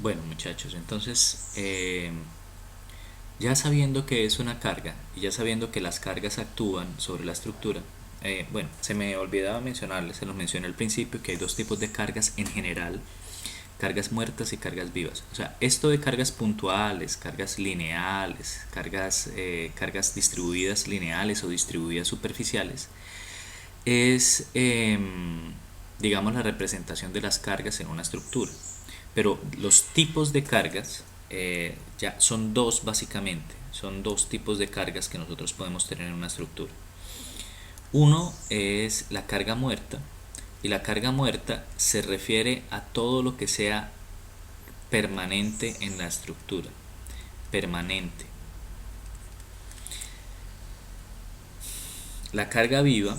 Bueno, muchachos, entonces ya sabiendo que es una carga y ya sabiendo que las cargas actúan sobre la estructura, bueno, se me olvidaba mencionarles, se los mencioné al principio, que hay dos tipos de cargas en general: cargas muertas y cargas vivas. O sea, esto de cargas puntuales, cargas lineales, cargas distribuidas lineales o distribuidas superficiales, es, digamos, la representación de las cargas en una estructura. Pero los tipos de cargas ya son dos básicamente, son dos tipos de cargas que nosotros podemos tener en una estructura. Uno es la carga muerta, y la carga muerta se refiere a todo lo que sea permanente en la estructura, permanente. La carga viva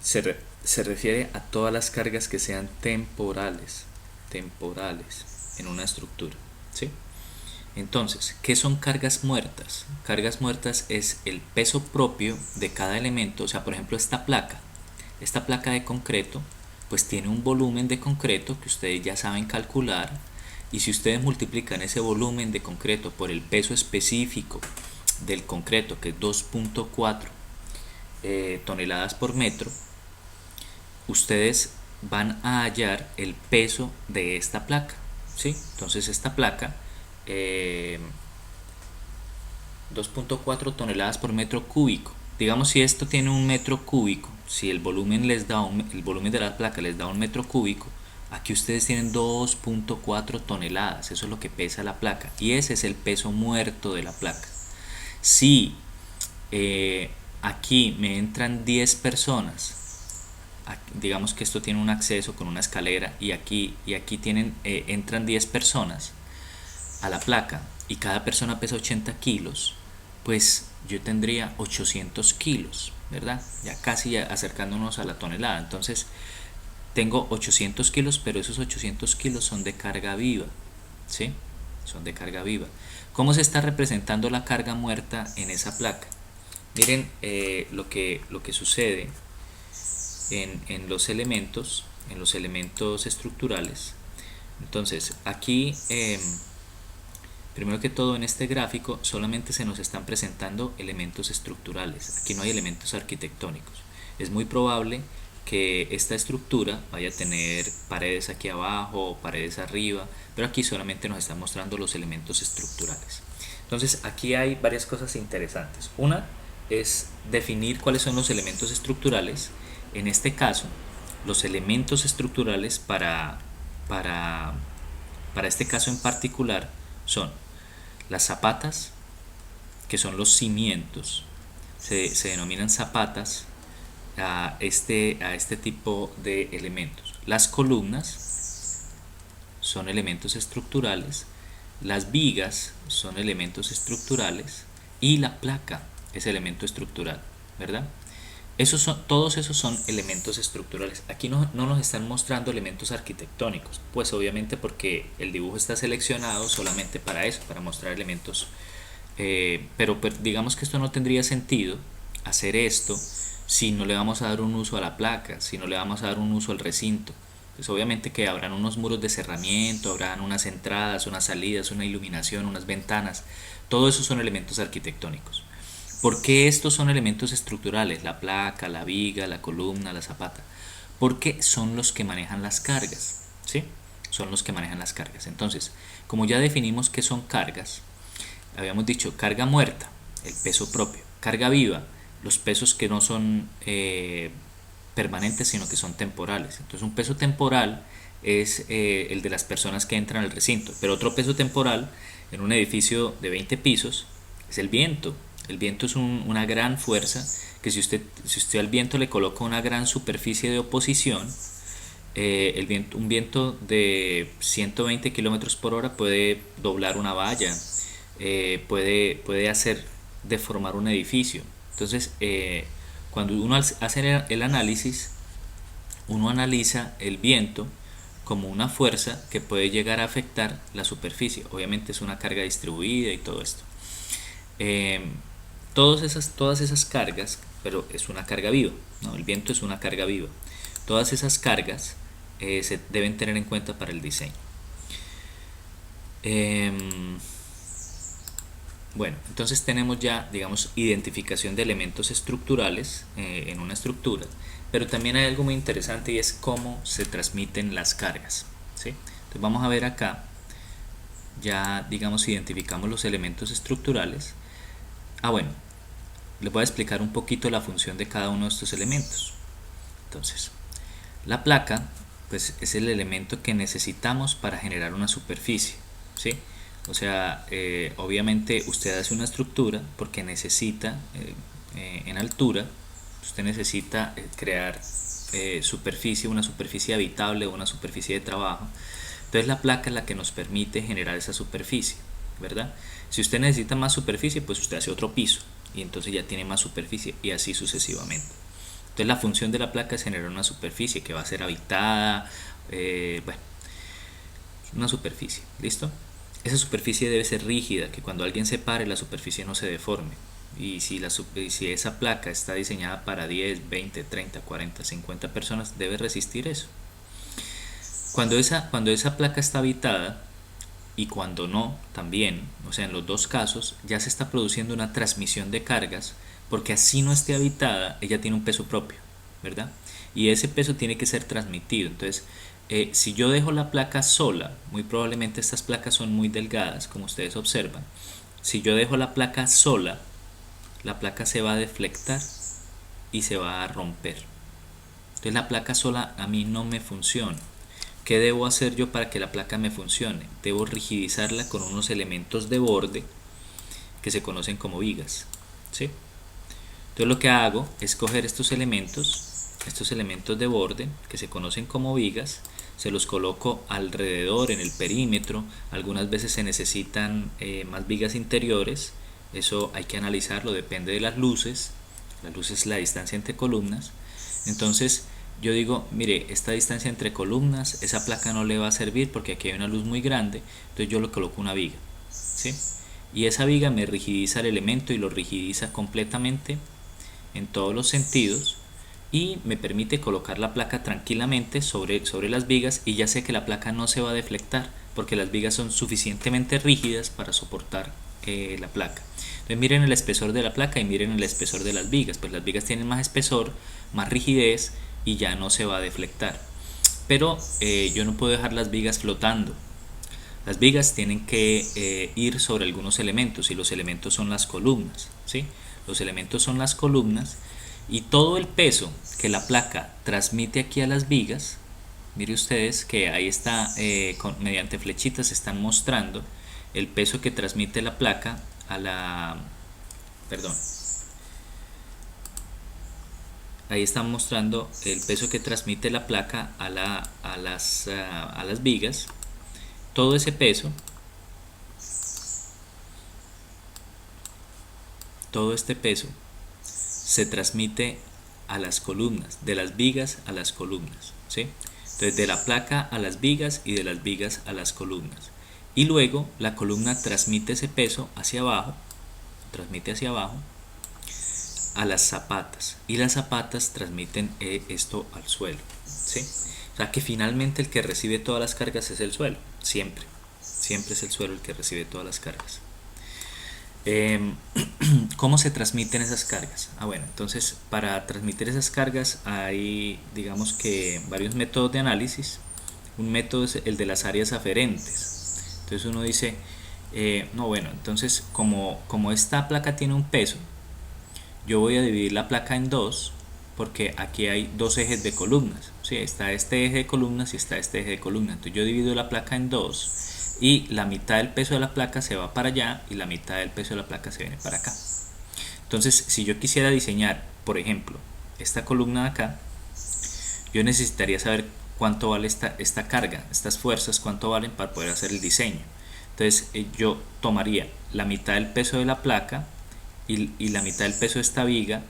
se refiere a todas las cargas que sean temporales en una estructura, ¿sí? Entonces, ¿qué son cargas muertas? Cargas muertas es el peso propio de cada elemento. O sea, por ejemplo, esta placa de concreto, pues tiene un volumen de concreto que ustedes ya saben calcular, y si ustedes multiplican ese volumen de concreto por el peso específico del concreto, que es 2.4 toneladas por metro, ustedes van a hallar el peso de esta placa, ¿sí? Entonces esta placa, eh, 2.4 toneladas por metro cúbico. Digamos, si esto tiene un metro cúbico, si el volumen el volumen de la placa les da un metro cúbico, aquí ustedes tienen 2.4 toneladas. Eso es lo que pesa la placa, y ese es el peso muerto de la placa. Si aquí me entran 10 personas, digamos que esto tiene un acceso con una escalera, y aquí entran 10 personas a la placa, y cada persona pesa 80 kilos, pues yo tendría 800 kilos, ¿verdad? Ya casi acercándonos a la tonelada. Entonces tengo 800 kilos, pero esos 800 kilos son de carga viva, ¿sí? Son de carga viva. ¿Cómo se está representando la carga muerta en esa placa? Miren, lo que sucede en los elementos estructurales. Entonces, aquí, primero que todo, en este gráfico solamente se nos están presentando elementos estructurales. Aquí no hay elementos arquitectónicos. Es muy probable que esta estructura vaya a tener paredes aquí abajo, paredes arriba, pero aquí solamente nos están mostrando los elementos estructurales. Entonces, aquí hay varias cosas interesantes. Una es definir cuáles son los elementos estructurales. En este caso, los elementos estructurales para, para este caso en particular son las zapatas, que son los cimientos. Se denominan zapatas a este tipo de elementos. Las columnas son elementos estructurales, las vigas son elementos estructurales, y la placa es elemento estructural, ¿verdad? Todos esos son elementos estructurales. Aquí no nos están mostrando elementos arquitectónicos, pues obviamente porque el dibujo está seleccionado solamente para eso, para mostrar elementos. Pero digamos que esto no tendría sentido hacer esto si no le vamos a dar un uso a la placa, si no le vamos a dar un uso al recinto. Pues obviamente que habrán unos muros de cerramiento, habrán unas entradas, unas salidas, una iluminación, unas ventanas. Todo eso son elementos arquitectónicos. ¿Por qué estos son elementos estructurales? La placa, la viga, la columna, la zapata. Porque son los que manejan las cargas, ¿sí? Son los que manejan las cargas. Entonces, como ya definimos qué son cargas, habíamos dicho carga muerta, el peso propio; carga viva, los pesos que no son permanentes, sino que son temporales. Entonces, un peso temporal es el de las personas que entran al recinto, pero otro peso temporal en un edificio de 20 pisos es el viento. El viento es una gran fuerza que si usted al viento le coloca una gran superficie de oposición, un viento de 120 kilómetros por hora puede doblar una valla, puede hacer deformar un edificio. Entonces, cuando uno hace el análisis, uno analiza el viento como una fuerza que puede llegar a afectar la superficie. Obviamente es una carga distribuida y todo esto. Eh, todas esas cargas, pero es una carga viva, ¿no? El viento es una carga viva. Todas esas cargas se deben tener en cuenta para el diseño. Bueno, entonces tenemos ya, digamos, identificación de elementos estructurales en una estructura, pero también hay algo muy interesante y es cómo se transmiten las cargas, ¿sí? Entonces vamos a ver acá, ya digamos identificamos los elementos estructurales. Bueno, les voy a explicar un poquito la función de cada uno de estos elementos. Entonces, la placa pues es el elemento que necesitamos para generar una superficie, ¿sí? O sea, obviamente usted hace una estructura porque necesita en altura, usted necesita crear superficie, una superficie habitable o una superficie de trabajo. Entonces la placa es la que nos permite generar esa superficie, ¿verdad? Si usted necesita más superficie, pues usted hace otro piso y entonces ya tiene más superficie y así sucesivamente. Entonces la función de la placa es generar una superficie que va a ser habitada, bueno, una superficie, ¿listo? Esa superficie debe ser rígida, que cuando alguien se pare la superficie no se deforme. Y si esa placa está diseñada para 10, 20, 30, 40, 50 personas, debe resistir eso. Cuando esa placa está habitada y cuando no, también, o sea, en los dos casos, ya se está produciendo una transmisión de cargas, porque así no esté habitada, ella tiene un peso propio, ¿verdad? Y ese peso tiene que ser transmitido. Entonces, si yo dejo la placa sola, muy probablemente estas placas son muy delgadas, como ustedes observan. Si yo dejo la placa sola, la placa se va a deflectar y se va a romper. Entonces la placa sola a mí no me funciona. ¿Qué debo hacer yo para que la placa me funcione? Debo rigidizarla con unos elementos de borde que se conocen como vigas, ¿sí? Entonces lo que hago es coger estos elementos de borde que se conocen como vigas, se los coloco alrededor en el perímetro. Algunas veces se necesitan más vigas interiores, eso hay que analizarlo, depende de las luces. La luz es la distancia entre columnas. Entonces yo digo, mire, esta distancia entre columnas, esa placa no le va a servir porque aquí hay una luz muy grande, entonces yo le coloco una viga, ¿sí? Y esa viga me rigidiza el elemento y lo rigidiza completamente en todos los sentidos y me permite colocar la placa tranquilamente sobre las vigas, y ya sé que la placa no se va a deflectar porque las vigas son suficientemente rígidas para soportar la placa. Entonces miren el espesor de la placa y miren el espesor de las vigas, pues las vigas tienen más espesor, más rigidez y ya no se va a deflectar. Pero yo no puedo dejar las vigas flotando. Las vigas tienen que ir sobre algunos elementos y los elementos son las columnas, ¿sí? Los elementos son las columnas y todo el peso que la placa transmite aquí a las vigas, mire ustedes que ahí está, mediante flechitas se están mostrando el peso que transmite la placa a la, perdón, ahí están mostrando el peso que transmite la placa a las vigas. Todo ese peso, todo este peso se transmite a las columnas, de las vigas a las columnas, ¿sí? Entonces de la placa a las vigas y de las vigas a las columnas. Y luego la columna transmite ese peso hacia abajo, a las zapatas, y las zapatas transmiten esto al suelo, ¿sí? O sea que finalmente el que recibe todas las cargas es el suelo, siempre es el suelo el que recibe todas las cargas. ¿Cómo se transmiten esas cargas? Bueno, entonces para transmitir esas cargas hay, digamos que, varios métodos de análisis. Un método es el de las áreas aferentes. Entonces uno dice, no, bueno, entonces como esta placa tiene un peso, yo voy a dividir la placa en dos, porque aquí hay dos ejes de columnas, ¿sí? Está este eje de columnas y está este eje de columnas. Entonces yo divido la placa en dos y la mitad del peso de la placa se va para allá y la mitad del peso de la placa se viene para acá. Entonces si yo quisiera diseñar, por ejemplo, esta columna de acá, yo necesitaría saber cuánto vale esta carga, estas fuerzas, cuánto valen para poder hacer el diseño. Entonces yo tomaría la mitad del peso de la placa y la mitad del peso de esta viga,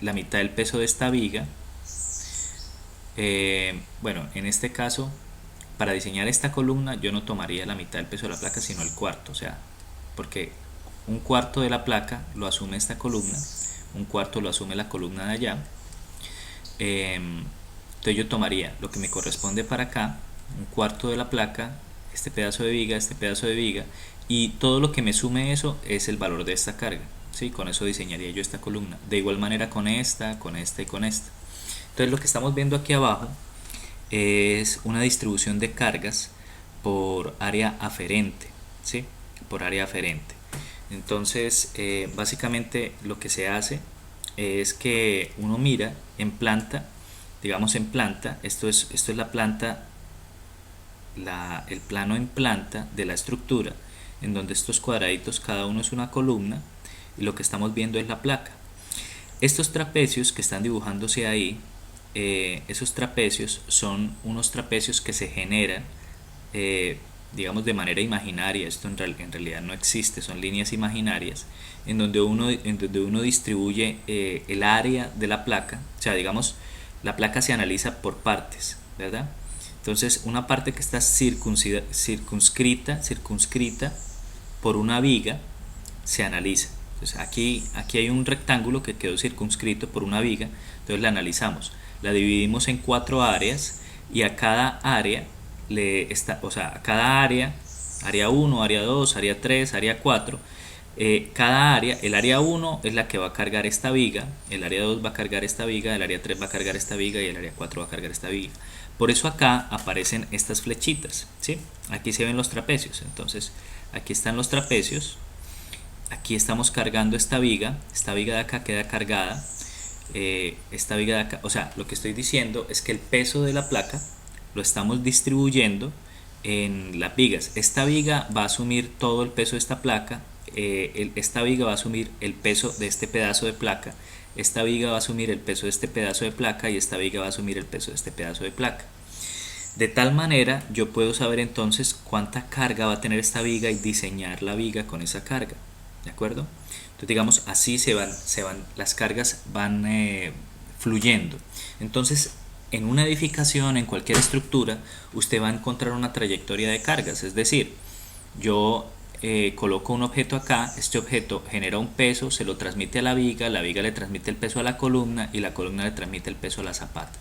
la mitad del peso de esta viga. Bueno, en este caso, para diseñar esta columna yo no tomaría la mitad del peso de la placa sino el cuarto, o sea, porque un cuarto de la placa lo asume esta columna, un cuarto lo asume la columna de allá, Entonces yo tomaría lo que me corresponde para acá, un cuarto de la placa, este pedazo de viga, este pedazo de viga, y todo lo que me sume eso es el valor de esta carga. ¿Sí? Con eso diseñaría yo esta columna. De igual manera con esta y con esta. Entonces lo que estamos viendo aquí abajo es una distribución de cargas por área aferente, ¿sí? Por área aferente. Entonces, básicamente lo que se hace es que uno mira en planta, digamos en planta, esto es la planta, el plano en planta de la estructura, en donde estos cuadraditos cada uno es una columna y lo que estamos viendo es la placa. Estos trapecios que están dibujándose ahí, esos trapecios son unos trapecios que se generan, digamos de manera imaginaria. Esto en realidad no existe, son líneas imaginarias en donde uno distribuye el área de la placa. O sea, digamos, la placa se analiza por partes, ¿verdad? Entonces una parte que está circunscrita por una viga se analiza. Entonces aquí hay un rectángulo que quedó circunscrito por una viga, entonces la analizamos, la dividimos en 4 áreas y a cada área a cada área 1, área 2, área 3, área 4, cada área, el área 1 es la que va a cargar esta viga, el área 2 va a cargar esta viga, el área 3 va a cargar esta viga y el área 4 va a cargar esta viga. Por eso acá aparecen estas flechitas, ¿sí? Aquí se ven los trapecios, entonces aquí están los trapecios. Aquí estamos cargando esta viga de acá queda cargada, esta viga de acá, o sea, lo que estoy diciendo es que el peso de la placa lo estamos distribuyendo en las vigas. Esta viga va a asumir todo el peso de esta placa, esta viga va a asumir el peso de este pedazo de placa, esta viga va a asumir el peso de este pedazo de placa y esta viga va a asumir el peso de este pedazo de placa. De tal manera yo puedo saber entonces cuánta carga va a tener esta viga y diseñar la viga con esa carga. ¿De acuerdo? Entonces digamos así las cargas van fluyendo. Entonces en una edificación, en cualquier estructura, usted va a encontrar una trayectoria de cargas. Es decir, yo coloco un objeto acá, este objeto genera un peso, se lo transmite a la viga le transmite el peso a la columna y la columna le transmite el peso a la zapata.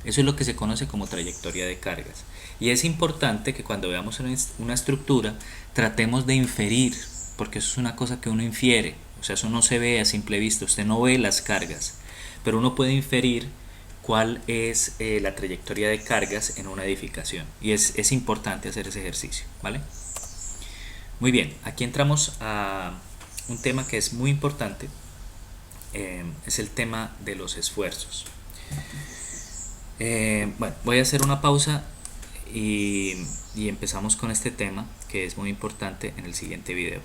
Eso es lo que se conoce como trayectoria de cargas. Y es importante que cuando veamos una estructura tratemos de inferir, porque eso es una cosa que uno infiere, o sea, eso no se ve a simple vista, usted no ve las cargas, pero uno puede inferir cuál es la trayectoria de cargas en una edificación, y es importante hacer ese ejercicio, ¿vale? Muy bien, aquí entramos a un tema que es muy importante, es el tema de los esfuerzos. Bueno, voy a hacer una pausa y empezamos con este tema que es muy importante en el siguiente video.